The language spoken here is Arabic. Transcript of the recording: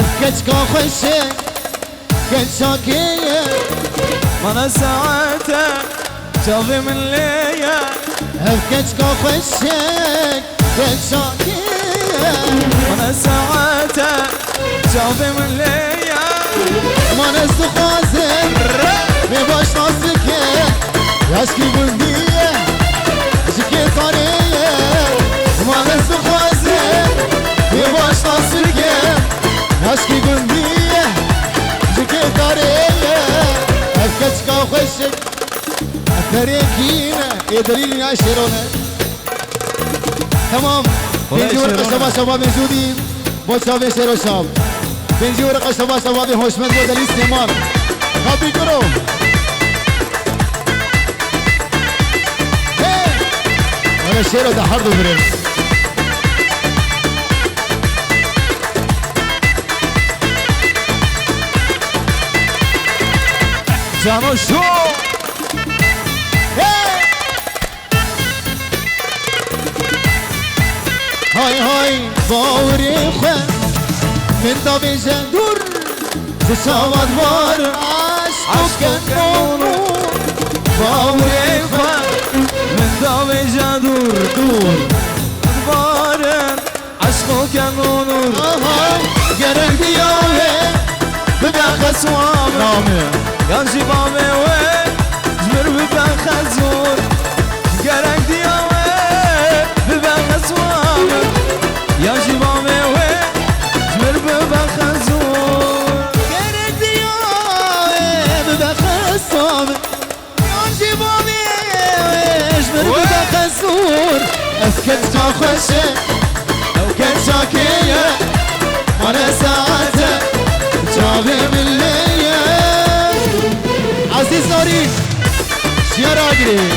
افكتك خوشك كل شاكية وانا ساعتها جابي من ليا افكتك خوشك كل شاكية وانا ساعتها جابي من ليا ما نزل خوازن بباش نصك ياشكي بندية جكي طرية ما نزل خوازن بباش نصك ياشكي بندية جكي طرية افكتك خوشك افريكينا ايه دليل يا شيرونه تمام بنجي ورقة شباب موجودين بوشابي شيرو شاب بنجي ورقة شباب هوشمند ودليل سليمان خابي كرو انا شيرو ده حرضو برنس جانو شو هاي باوري خواه من دابي جندور تساوات بار عشق كنونو باوري خواه من دابي جندور بارن عشقو كنونور گرک دیاوه ببین خسوام نامه یانجی بامه و جمر ببین خزور گرک دیاوه ببین خسوام یانجی بامه و جمر ببین خزور گرک دیاوه ببخستم یانجی بامی اجمر ببخسور افکت تا خوشه افکت شاکیه وانا ساعته جابي من ليا عزيز نوري شيا راجلي